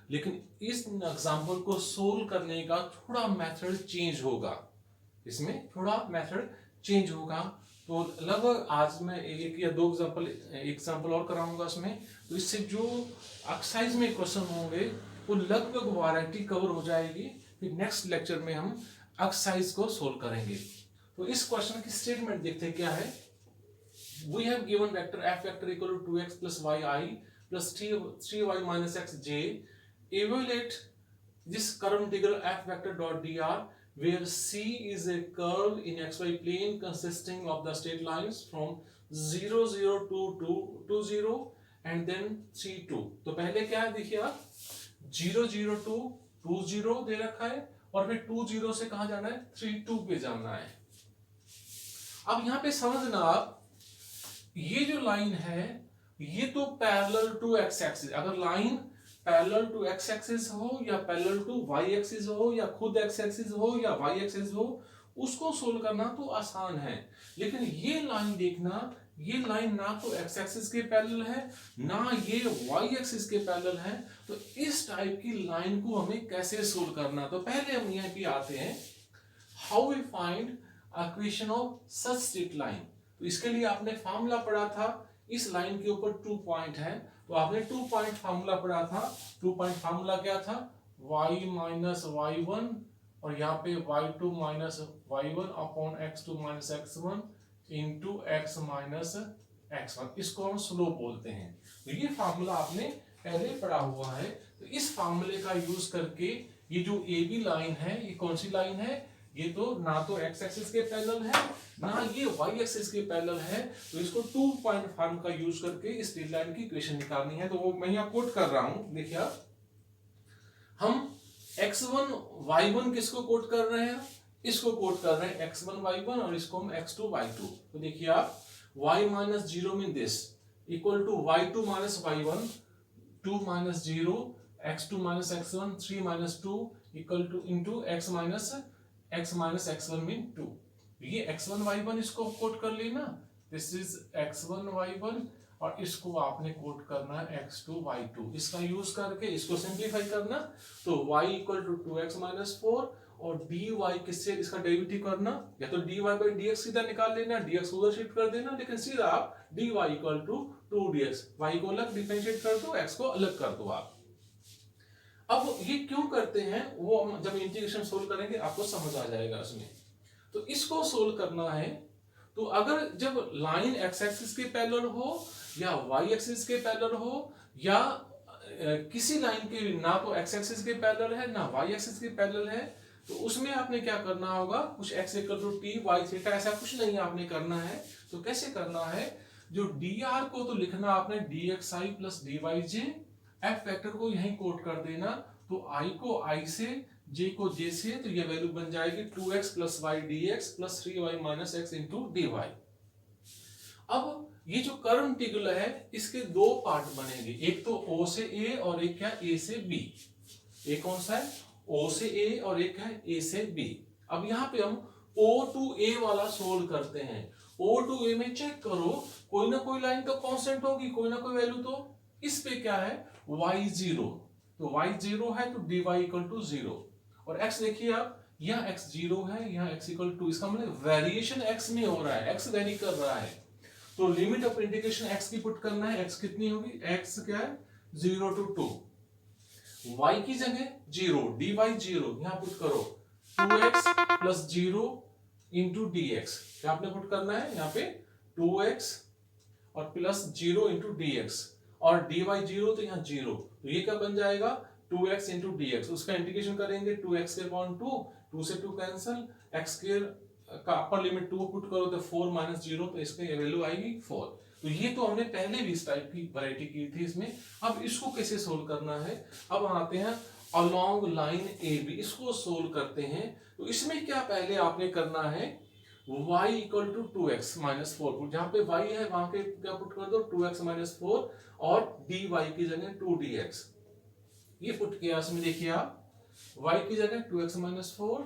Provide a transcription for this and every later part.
लेकिन इस एग्जाम्पल को सोल्व करने का थोड़ा मेथड चेंज होगा, इसमें थोड़ा मेथड चेंज होगा। तो लगभग आज मैं एक या दो एग्जाम्पल और कराऊंगा इसमें, तो इससे जो एक्सरसाइज में क्वेश्चन होंगे वो लगभग वैरायटी कवर हो जाएगी। फिर नेक्स्ट लेक्चर में हम एक्सरसाइज को सोल्व करेंगे। तो इस क्वेश्चन की स्टेटमेंट देखते हैं क्या है। We have given vector f vector equal to 2x plus yi plus 3y minus xj. Evaluate this curve integral f vector dot dr where c is a curve in xy plane consisting of the straight lines from 0 0 to 2 0 and then 3 2। तो पहले क्या है देखिए आप, 0 0 to 2 0 दे रखा है और फिर 2 0 से कहां जाना है, 3 2 पे जाना है। अब यहां पे समझना आप, ये जो लाइन है ये तो पैरेलल टू एक्स एक्सिस, अगर line parallel to X axis हो या पैरेलल टू वाई एक्सिस हो या खुद एक्स एक्सिस हो या वाई एक्सिस हो, उसको सोल्व करना तो आसान है। लेकिन ये लाइन देखना, ये लाइन ना तो एक्स एक्सिस के पैरेलल है ना ये वाई एक्सिस के पैरेलल है। तो इस टाइप की लाइन को हमें कैसे सोल्व करना, तो पहले हम यहाँ पे आते हैं, how we find equation of such straight line. तो इसके लिए आपने फार्मूला पढ़ा था, इस लाइन के ऊपर 2 पॉइंट है, तो आपने 2 पॉइंट फार्मूला पढ़ा था। 2 पॉइंट फार्मूला क्या था, y माइनस y1 और यहाँ पे y2 minus y1 upon x2 minus x1 into x minus x1, इसको हम स्लोप बोलते हैं। तो ये फार्मूला आपने पहले पढ़ा हुआ है। तो इस फार्मूले का यूज करके ये जो ए बी लाइन है, ये कौन सी लाइन है, ये तो ना तो एक्स एक्सिस के पैरेलल है ना ये वाई एक्सिस के पैरेलल है। तो इसको 2 पॉइंट फॉर्म का यूज करके इस स्ट्रेट लाइन की इक्वेशन निकालनी है। तो वो मैं यहाँ कोट कर रहा हूं, देखिए आप, हम x1 y1 किसको कोट कर रहे हैं, इसको कोट कर रहे हैं x1 y1 और इसको हम x2 y2। तो देखिए आप, y minus 0 mean this equal to y2 minus y1 2 minus 0 x2 minus x1 3 minus 2 equal to into x minus x1 mean 2। ये x1 y1 इसको कोट कर लेना, दिस इज x1 y1 और इसको आपने कोट करना है x2 y2। इसका यूज करके इसको सिंप्लीफाई करना, तो y equal to 2x minus 4 और dy किससे इसका डेरिवेटिव करना, या तो dy बाई dx सीधा निकाल लेना, dx उधर शिफ्ट कर देना, लेकिन सीधा आप dy equal to 2dx, y को अलग डिफरेंशिएट कर दो, x को अलग कर दो आप। अब ये क्यों करते हैं वो हम जब इंटीग्रेशन सोल्व करेंगे आपको समझ आ जाएगा इसमें। तो इसको सोल्व करना है, तो अगर जब लाइन एक्स एक्सिस के पैरेलल हो या वाई एक्सिस के पैरेलल हो या किसी लाइन के ना तो एक्स एक्सिस के पैरेलल है ना वाई एक्सिस के पैरेलल है, तो उसमें आपने क्या करना होगा, कुछ X equal to T Y theta ऐसा कुछ नहीं आपने करना है। तो कैसे करना है, जो डी आर को तो लिखना आपने डी एक्स आई प्लस डी वाई जे, एफ वेक्टर को यहीं कोट कर देना, तो आई को आई से j को j से, तो ये वैल्यू बन जाएगी 2x plus Y D X plus 3y minus X into D Y. अब ये जो कर्व इंटीग्रल है इसके दो पार्ट बनेंगे, एक तो o से a और एक क्या a से b। एक कौन सा है, o से a और एक है a से b। अब यहाँ पे हम o to a वाला सोल्व करते हैं। o to a में चेक करो, कोई ना कोई लाइन तो कांस्टेंट होगी, कोई ना कोई वैल्यू, तो इस पे क्या है y0, तो y0 है तो dy इक्वल टू 0 और x देखिए आप, यहाँ x 0 है यहाँ x इक्वल टू, इसका मतलब वेरिएशन x में हो रहा है, x वेरी कर रहा है। तो लिमिट ऑफ इंटीग्रेशन x की पुट करना है, x कितनी होगी, x क्या है 0 to 2, y की जगह 0 dy 0 यहाँ पुट करो 2x प्लस 0 इंटू dx, क्या आपने पुट करना है यहाँ पे 2x और प्लस 0 इंटू dx और dy 0 तो यहाँ 0, तो ये क्या बन जाएगा 2x इंटू dx। उसका इंटीग्रेशन करेंगे 2x के अपॉन 2 से 2 कैंसिल, x के का अपर लिमिट 2 पुट करो तो 4 माइनस 0, तो इसकी वैल्यू आएगी 4। तो ये तो हमने पहले भी इस टाइप की वैरायटी की थी इसमें। अब इसको कैसे सोल्व करना है, अब आते हैं अलोंग लाइन ए बी, इसको सोल्व करते हैं। तो इसमें क्या पहले आपने करना है, y equal to 2x minus 4, जहां पे y है वहां पे क्या पुट कर दो 2x माइनस 4 और dy की जगह 2dx, ये पुट किया इसमें। देखिए आप, y की जगह 2x माइनस 4,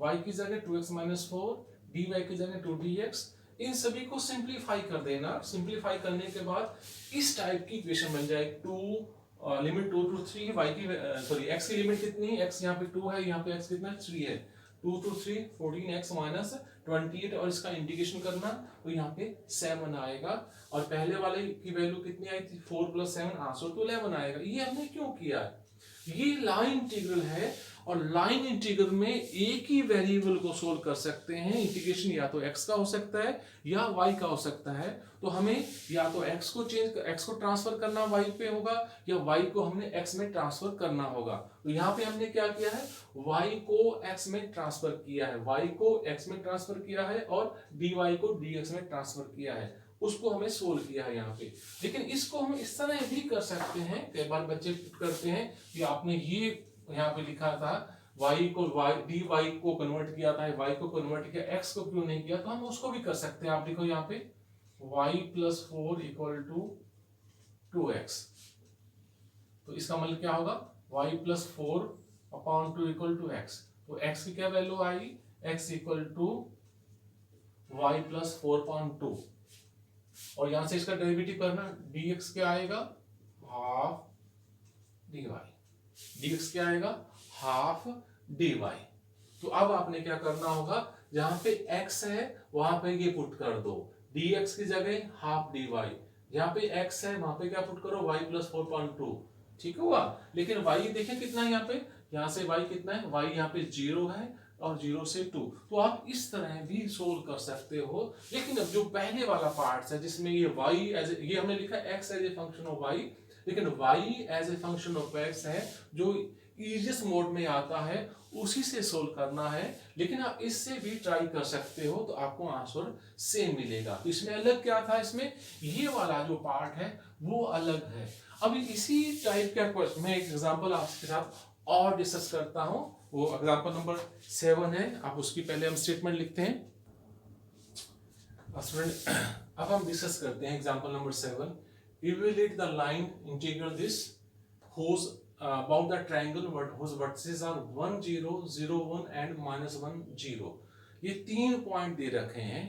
y की जगह 2x माइनस 4, dy की जगह 2dx, इन सभी को सिंप्लीफाई कर देना। सिंप्लीफाई करने के बाद इस टाइप की इक्वेशन बन जाएगी 2 लिमिट 2 to 3 y की सॉरी x की लिमिट कितनी है, x यहाँ पे 2 है, यहाँ पे x कितना है 3 है, 2 to 3 14x माइनस 28 और इसका इंटीग्रेशन करना तो यहाँ पे 7 आएगा और पहले वाले की वैल्यू कितनी आई थी 4 + 7 आंसर तो 11 आएगा। ये हमने क्यों किया है, ये लाइन इंटीग्रल है और लाइन इंटीग्रल में एक ही वेरिएबल को सोल्व कर सकते हैं। इंटीग्रेशन या तो x का हो सकता है या y का हो सकता है, तो हमें या तो x को ट्रांसफर करना y पे होगा या y को हमने x में ट्रांसफर करना होगा। तो यहाँ पे हमने क्या किया है, y को x में ट्रांसफर किया है, y को x में ट्रांसफर किया है और dy को dx में ट्रांसफर किया है, उसको हमें सोल्व किया है यहाँ पे। लेकिन इसको हम इस तरह भी कर सकते हैं, कई बार बच्चे करते हैं कि आपने ये यहाँ पे लिखा था y को dy को कन्वर्ट किया था, y को कन्वर्ट किया, x को क्यों नहीं किया, तो हम उसको भी कर सकते हैं। आप देखो यहाँ पे y + 4 = 2x, तो इसका मतलब क्या होगा y + 4/2 = x, तो x की क्या वैल्यू आई, x = y + 4/2 और यहां से इसका डेरिवेटिव करना, dx क्या आएगा हाफ dy, dx क्या आएगा हाफ dy। तो अब आपने क्या करना होगा, जहां पे x है वहां पे ये पुट कर दो, dx की जगह हाफ dy, यहाँ पे x है वहां पे क्या पुट करो y + 4/2, ठीक हुआ। लेकिन y देखें कितना है, यहाँ से y कितना है, y यहाँ पे 0 है और 0 से 2, तो आप इस तरह भी सोल्व कर सकते हो। लेकिन अब जो पहले वाला पार्ट है जिसमें ये y ये हमने लिखा x as a function of y, लेकिन y as a function of x है जो इजीएस्ट मोड में आता है, उसी से सोल्व करना है। लेकिन आप इससे भी ट्राई कर सकते हो तो आपको आंसर सेम मिलेगा। तो इसमें अलग क्या था, इसमें ये वाला जो पार्ट है वो अलग है। अब इसी टाइप का क्वेश्चन मैं एक एग्जांपल आपके साथ और डिस्कस करता हूं, वो एग्जांपल नंबर 7 है, आप उसकी पहले हम स्टेटमेंट लिखते हैं स्टूडेंट। अब हम डिस्कस करते हैं example number 7, evaluate the line integral this whose about the triangle whose vertices are 1 0 0 1 and -1 0। ये 3 पॉइंट दे रखे हैं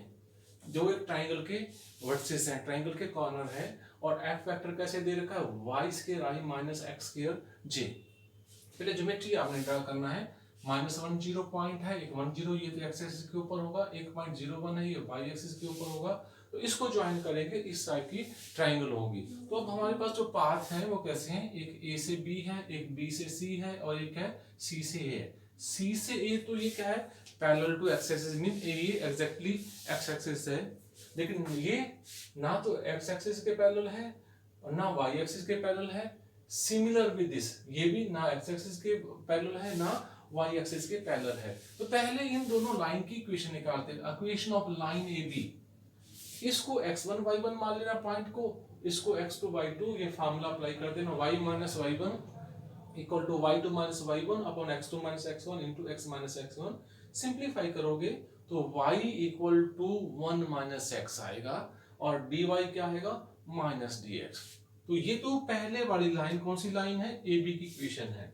जो एक ट्राइंगल के वर्टिसेस हैं, ट्राइंगल के कॉर्नर है, और एफ वेक्टर कैसे दे रखा है y² - x²j। पहले ज्योमेट्री आपने ड्रा करना है, -1 0 पॉइंट है, एक 1 0 ये तो x एक्सिस के ऊपर होगा, 1.01 है ये y एक्सिस के ऊपर होगा, तो इसको ज्वाइन करेंगे, इस टाइप की ट्राइंगल होगी। तो अब हमारे पास जो पाथ हैं वो कैसे हैं, एक a से b है, एक b से c है और एक है c से a है। c से a तो ये क्या है, parallel to x axis, mean ये एग्जैक्टली x एक्सिस है, लेकिन ये ना तो x एक्सिस के पैरेलल है और ना y एक्सिस के पैरेलल है। सिमिलर विद दिस, ये भी ना x एक्सिस के पैरेलल है ना y एक्सिस के पैरेलल है। तो पहले इन दोनों लाइन की इक्वेशन निकालते हैं, इक्वेशन ऑफ लाइन AB। इसको x1 y1 मान लेना पॉइंट को, इसको x2 y2, ये फार्मूला अप्लाई कर देना, y - y1 = y2 - y1 upon x2 - x1 into x - x1। Simplify करोगे तो y = 1 - x आएगा और dy क्या आएगा -dx। तो ये तो पहले वाली लाइन कौन सी लाइन है, AB की इक्वेशन है।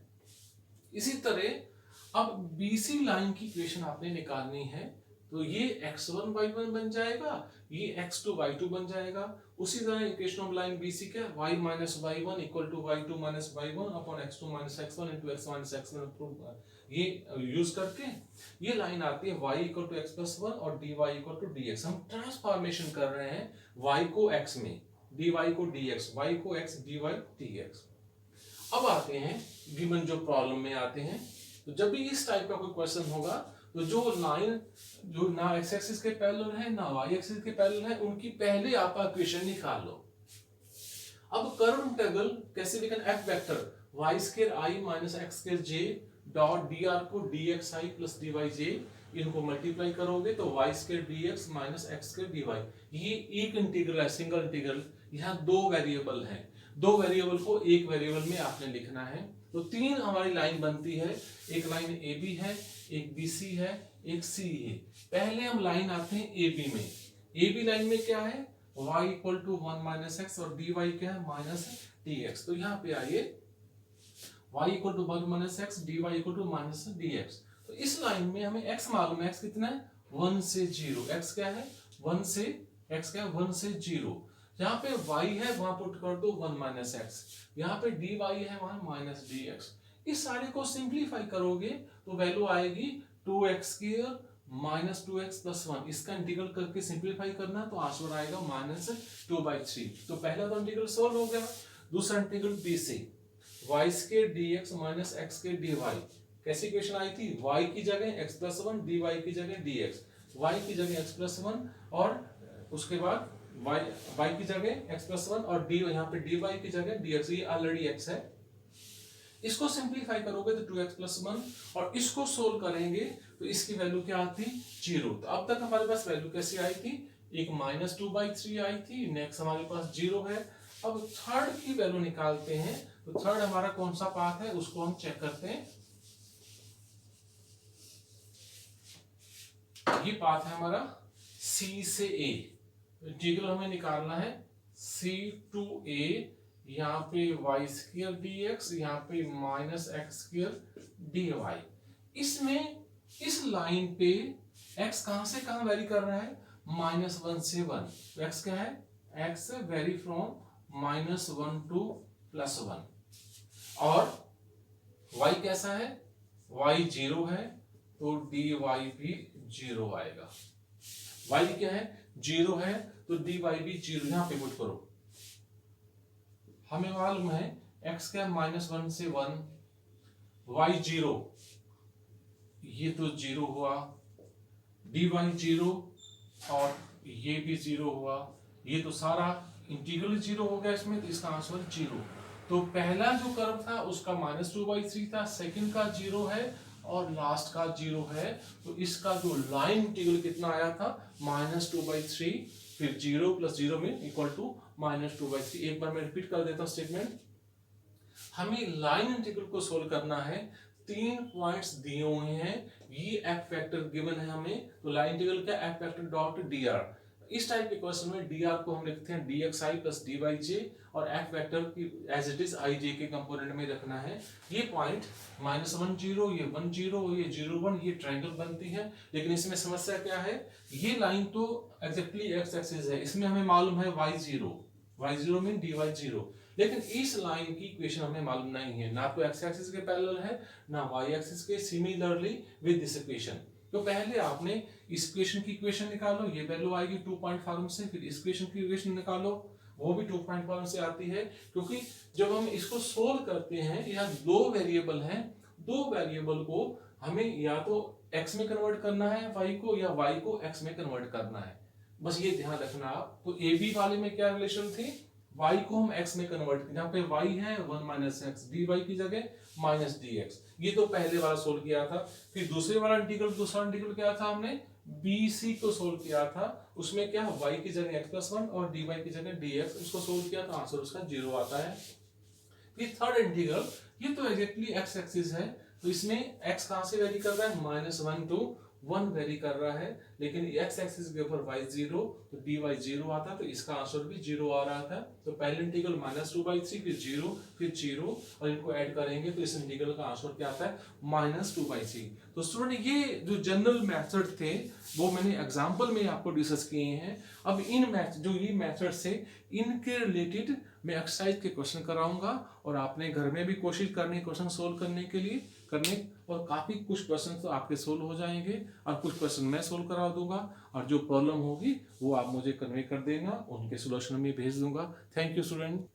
इसी तरह अब BC लाइन की इक्वेशन आपने निकालनी है, तो ये x1 y1 बन जाएगा, ये x2 y2 बन जाएगा। उसी तरह इक्वेशन ऑफ लाइन BC क्या, y - y1 = y2 - y1 upon x2 - x1 into x - x1। ये यूज करके ये लाइन आती है y = x + 1 और dy = dx। हम ट्रांसफॉर्मेशन कर रहे हैं y को x में, dy को dx, y को x, dy dx। अब आते हैं गिवन जो प्रॉब्लम में आते हैं, तो जब भी इस टाइप का कोई क्वेश्चन होगा तो जो लाइन जो ना x एक्सिस के पैरेलल है ना y एक्सिस के पैरेलल है, उनकी पहले आप इक्वेशन निकाल लो। अब कर्व इंटीग्रल कैसे लिखना, f vector y² - x²j dot dr को dxi + dyj, इनको मल्टीप्लाई करोगे तो y² dx - x² dy। ये एक इंटीग्रल है, सिंगल इंटीग्रल। यहाँ दो वेरिएबल हैं, दो वेरिएबल को एक वेरिएबल में आपने लिखना है। तो 3 हमारी लाइन बनती है, एक लाइन AB है, एक BC है, एक C है। पहले हम लाइन आते हैं AB में। AB लाइन में क्या है, y = 1 - x और dy क्या है -dx। तो यहाँ पे आइए y = 1 - x, dy = -dx। तो इस लाइन में हमें x मालूम है, x कितना है 1 से 0, x क्या है 1 से 0। यहाँ पे y है वहां पुट कर दो 1 माइनस एक्स, यहाँ पे dy है वहां माइनस dx। इस सारे को सिंप्लीफाई करोगे तो वैल्यू आएगी 2x² माइनस 2x प्लस 1। इसका इंटीग्रल करके सिंप्लीफाई करना तो आंसर आएगा माइनस 2/3। तो पहला तो इंटीग्रल सॉल्व हो गया। दूसरा इंटीग्रल b से y² dx minus x² dy। कैसी इक्वेशन आई थी? y की जगह x प्लस 1, dy की जगह dx, y की जगह x प्लस 1 और उसके बाद y की जगह x प्लस 1 और d यहाँ पे dy की जगह dx। ये ऑलरेडी x है। इसको सिंप्लीफाई करोगे तो 2x प्लस 1 और इसको सोल्व करेंगे तो इसकी वैल्यू क्या आती? 0। तो अब तक हमारे पास वैल्यू कैसी आई थी? एक माइनस 2/3 आई थी, नेक्स्ट हमारे पास 0 है। अब थर्ड की वैल्यू निकालते हैं। तो थर्ड हमारा कौन सा पाथ है उसको हम चेक करते हैं। ये पाथ है हमारा C से A। इंटीग्रल हमें निकालना है C to A, यहाँ पे y² dx, यहाँ पे माइनस x² dy। इसमें इस लाइन पे x कहां से कहां वेरी कर रहा है? -1 से 1। तो x क्या है? x very from -1 to +1। और y कैसा है? y 0 है तो dy भी 0 आएगा। y क्या है? 0 है तो dy भी 0। यहां पे पुट करो। हमें मालूम है x क्या? -1 से 1, y 0, ये तो 0 हुआ, dy 0 और ये भी 0 हुआ। ये तो सारा इंटीग्रल 0 हो गया इसमें, तो इसका आंसर 0। तो पहला जो कर्व था उसका -2/3 था, सेकंड का 0 है और लास्ट का 0 है। तो इसका जो लाइन इंटीग्रल कितना आया था? -2/3, फिर 0 + 0 में इक्वल टू -2/3। एक बार मैं रिपीट कर देता हूं स्टेटमेंट। हमें लाइन इंटीग्रल को सोल्व करना है। 3 पॉइंट्स दिए हुए हैं, ये एफ फैक्टर गिवन है हमें। तो लाइन इंटीग्रल क्या? F factor dot dr। इस टाइप के क्वेश्चन में dr को हम लिखते हैं dxi + dyj और एफ वेक्टर की एज इट इज ij के कंपोनेंट में रखना है। ये पॉइंट -1 0, ये 1 0, ये 0 1, ये ट्रायंगल बनती है। लेकिन इसमें समस्या क्या है? ये लाइन तो एग्जैक्टली x एक्सिस है, इसमें हमें मालूम है y 0 मीन dy 0। लेकिन इस लाइन की इक्वेशन हमें मालूम नहीं है, ना तो x एक्सिस के पैरेलल है ना y एक्सिस के। सिमिलरली विद दिस इक्वेशन, तो पहले आपने इस इक्वेशन की इक्वेशन निकालो, ये वैल्यू आएगी 2 पॉइंट फॉर्म से। फिर इस इक्वेशन की इक्वेशन निकालो, वो भी 2 पॉइंट फॉर्म से आती है। क्योंकि जब हम इसको सोल्व करते हैं, यहाँ 2 वेरिएबल हैं, 2 वेरिएबल को हमें या तो x में कन्वर्ट करना है y को, या y को x में कन्वर्ट करना है। बस ये ध्यान रखना आप। तो ए बी वाले में क्या रिलेशन थी? y को हम x में कन्वर्ट, जहाँ पे y है 1 माइनस एक्स, dy की जगह माइनस dx। ये तो पहले वाला सोल्व किया था। फिर दूसरे वाला इंटीग्रल, दूसरा इंटीग्रल क्या था? हमने bc को सोल्व किया था। उसमें क्या? y की जगह x प्लस 1 और dy की जगह dx। उसको सोल्व किया तो आंसर उसका 0 आता है। फिर थर्ड इंटीग्रल, ये तो एग्जैक्टली x एक्सिस है, तो इसमें x कहां से वेरी कर रहा है? -1 to 1 वेरी कर रहा है। लेकिन x एक्सिस के ऊपर y 0, तो dy 0 आता, तो इसका आंसर भी 0 आ रहा था। तो पहले इंटीग्रल -2/3, फिर 0, फिर 0 और इनको ऐड करेंगे तो इस इंटीग्रल का आंसर क्या आता है? -2/3। तो स्टूडेंट, ये जो जनरल मेथड थे वो मैंने एग्जांपल में आपको डिस्कस किए हैं। अब जो ये मेथड्स थे, इनके रिलेटेड मैं एक्सरसाइज के क्वेश्चन कराऊंगा और आपने घर में भी कोशिश करनी क्वेश्चन सोल्व करने के लिए और काफी कुछ क्वेश्चन तो आपके सोल्व हो जाएंगे और कुछ क्वेश्चन मैं सोल्व करा दूंगा। और जो प्रॉब्लम होगी वो आप मुझे कन्वे कर देना, उनके सोल्यूशन में भेज दूंगा। Thank you student.